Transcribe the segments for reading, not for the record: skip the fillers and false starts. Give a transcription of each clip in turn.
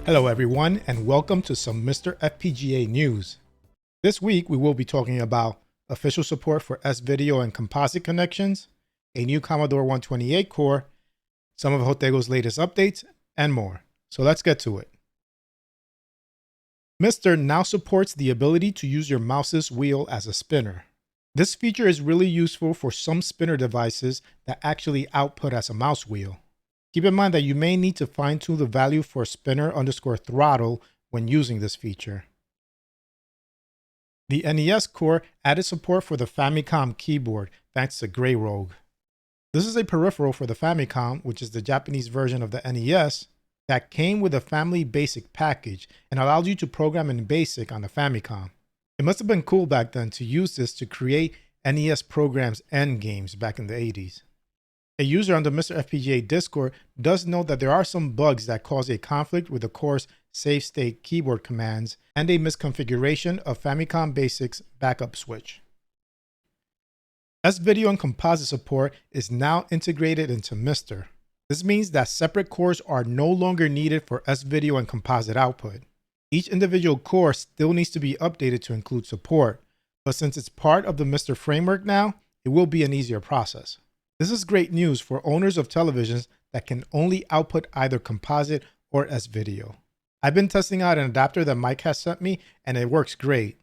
Hello everyone, and welcome to some MiSTer FPGA news. This week we will be talking about official support for S-Video and Composite connections, a new Commodore 128 core, some of Jotego's latest updates, and more. So let's get to it. MiSTer now supports the ability to use your mouse's wheel as a spinner. This feature is really useful for some spinner devices that actually output as a mouse wheel. Keep in mind that you may need to fine-tune the value for spinner_throttle when using this feature. The NES core added support for the Famicom keyboard thanks to Grey Rogue. This is a peripheral for the Famicom, which is the Japanese version of the NES, that came with a Family Basic package and allowed you to program in BASIC on the Famicom. It must have been cool back then to use this to create NES programs and games back in the 80s. A user on the MiSTer FPGA Discord does note that there are some bugs that cause a conflict with the core's save state keyboard commands and a misconfiguration of Famicom Basic's backup switch. S-Video and Composite support is now integrated into MiSTer. This means that separate cores are no longer needed for S-Video and Composite output. Each individual core still needs to be updated to include support, but since it's part of the MiSTer framework now, it will be an easier process. This is great news for owners of televisions that can only output either Composite or S-Video. I've been testing out an adapter that Mike has sent me, and it works great.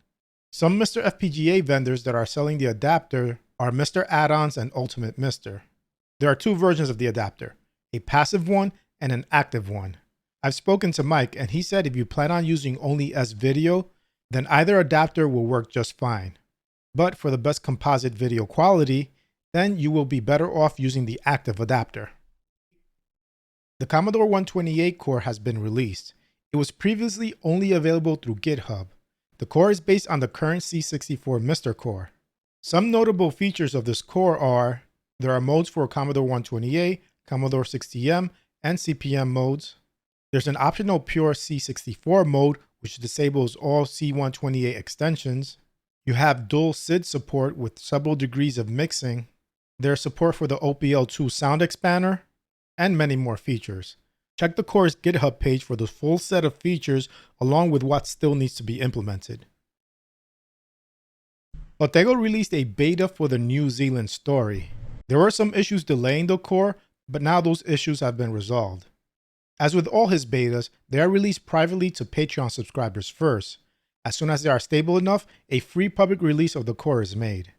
Some MiSTer FPGA vendors that are selling the adapter are MiSTer Add-ons and Ultimate MiSTer. There are two versions of the adapter, a passive one and an active one. I've spoken to Mike, and he said if you plan on using only S-Video, then either adapter will work just fine. But for the best composite video quality, then you will be better off using the active adapter. The Commodore 128 core has been released. It was previously only available through GitHub. The core is based on the current C64 MiSTer core. Some notable features of this core are, there are modes for Commodore 128, Commodore 60M, and CPM modes. There's an optional pure C64 mode, which disables all C128 extensions. You have dual SID support with several degrees of mixing. There's support for the OPL2 sound expander, and many more features. Check the core's GitHub page for the full set of features along with what still needs to be implemented. Jotego released a beta for the New Zealand story. There were some issues delaying the core, but now those issues have been resolved. As with all his betas, they are released privately to Patreon subscribers first. As soon as they are stable enough, a free public release of the core is made.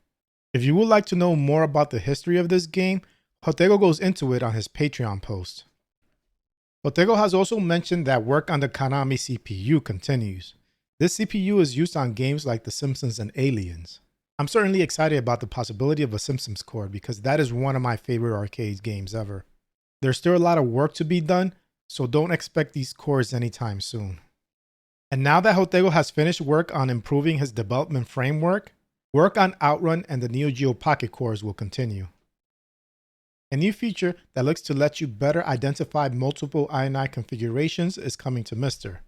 If you would like to know more about the history of this game, Jotego goes into it on his Patreon post. Jotego has also mentioned that work on the Konami CPU continues. This CPU is used on games like The Simpsons and Aliens. I'm certainly excited about the possibility of a Simpsons core because that is one of my favorite arcade games ever. There's still a lot of work to be done, so don't expect these cores anytime soon. And now that Jotego has finished work on improving his development framework, work on Outrun and the Neo Geo Pocket cores will continue. A new feature that looks to let you better identify multiple INI configurations is coming to MiSTer.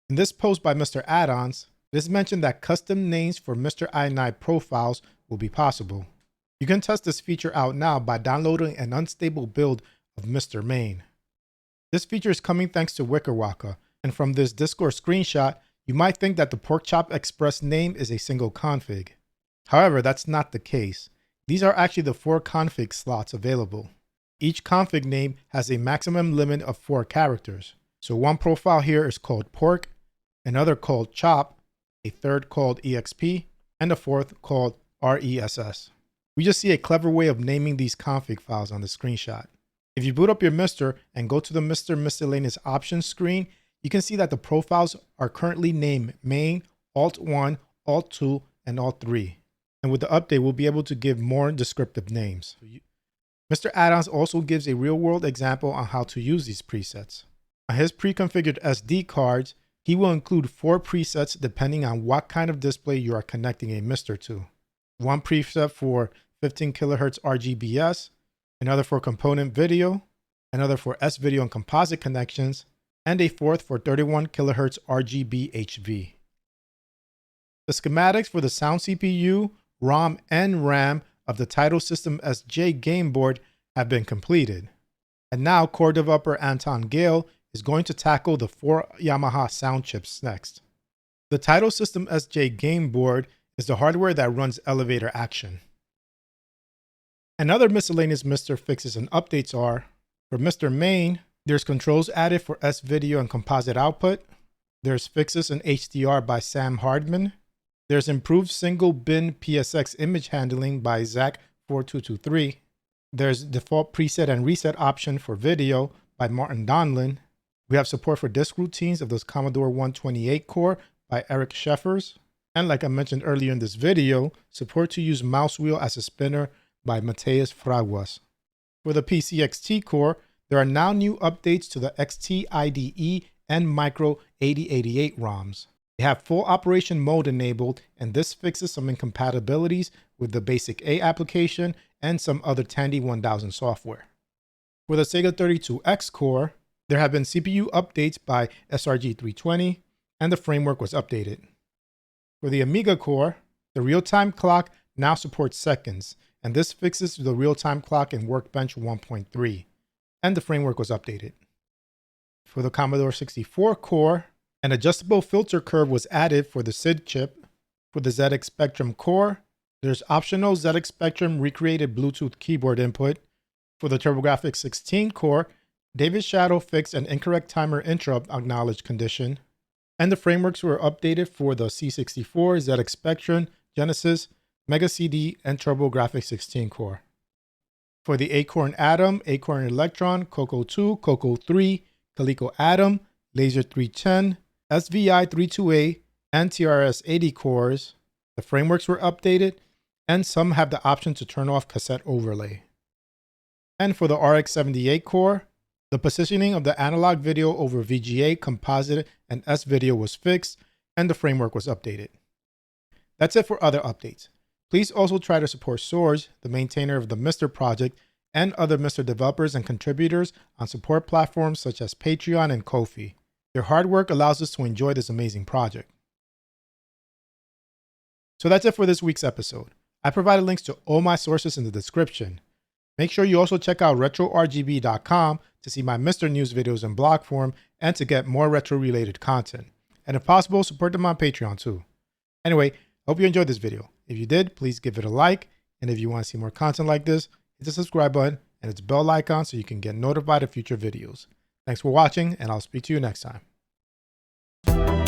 In this post by MiSTer Add-ons, it is mentioned that custom names for MiSTer INI profiles will be possible. You can test this feature out now by downloading an unstable build of MiSTer Main. This feature is coming thanks to Wickerwaka, and from this Discord screenshot, you might think that the Porkchop Express name is a single config. However, that's not the case. These are actually the 4 config slots available. Each config name has a maximum limit of 4 characters. So one profile here is called Pork, another called Chop, a third called EXP, and a fourth called RESS. We just see a clever way of naming these config files on the screenshot. If you boot up your MiSTer and go to the MiSTer Miscellaneous Options screen, you can see that the profiles are currently named Main, Alt1, Alt2, and Alt3. And with the update, we'll be able to give more descriptive names. MiSTer Add-ons also gives a real-world example on how to use these presets. On his pre-configured SD cards, he will include 4 presets depending on what kind of display you are connecting a MiSTer to. One preset for 15 kHz RGBS, another for component video, another for S-Video and Composite connections, and a fourth for 31 kHz RGB HV. The schematics for the sound CPU, ROM, and RAM of the Taito System SJ game board have been completed. And now core developer Anton Gale is going to tackle the 4 Yamaha sound chips next. The Taito System SJ game board is the hardware that runs elevator action. And other miscellaneous MiSTer fixes and updates are, for MiSTer Main, there's controls added for S-Video and Composite output. There's fixes in HDR by Sam Hardman. There's improved single bin PSX image handling by Zach4223. There's default preset and reset option for video by Martin Donlin. We have support for disk routines of the Commodore 128 core by Eric Scheffers. And like I mentioned earlier in this video, support to use mouse wheel as a spinner by Mateus Fraguas. For the PCXT core, there are now new updates to the XT IDE and Micro 8088 ROMs. They have full operation mode enabled, and this fixes some incompatibilities with the Basic A application and some other Tandy 1000 software. For the Sega 32X core, there have been CPU updates by SRG320, and the framework was updated. For the Amiga core, the real-time clock now supports seconds, and this fixes the real-time clock in Workbench 1.3, and the framework was updated. For the Commodore 64 core, an adjustable filter curve was added for the SID chip. For the ZX Spectrum core, there's optional ZX Spectrum recreated Bluetooth keyboard input. For the TurboGrafx 16 core, David Shadow fixed an incorrect timer interrupt acknowledged condition. And the frameworks were updated for the C64, ZX Spectrum, Genesis, Mega CD, and TurboGrafx 16 core. For the Acorn Atom, Acorn Electron, Coco 2, Coco 3, Calico Atom, Laser 310, SVI 328, and TRS 80 cores, the frameworks were updated, and some have the option to turn off cassette overlay. And for the RX 78 core, the positioning of the analog video over VGA, Composite, and S-Video was fixed, and the framework was updated. That's it for other updates. Please also try to support Source, the maintainer of the MiSTer project, and other MiSTer developers and contributors on support platforms such as Patreon and Ko-fi. Their hard work allows us to enjoy this amazing project. So that's it for this week's episode. I provided links to all my sources in the description. Make sure you also check out retrorgb.com to see my MiSTer news videos in blog form and to get more retro-related content. And if possible, support them on Patreon too. Anyway, hope you enjoyed this video. If you did, please give it a like. And if you want to see more content like this, hit the subscribe button and its bell icon so you can get notified of future videos. Thanks for watching, and I'll speak to you next time.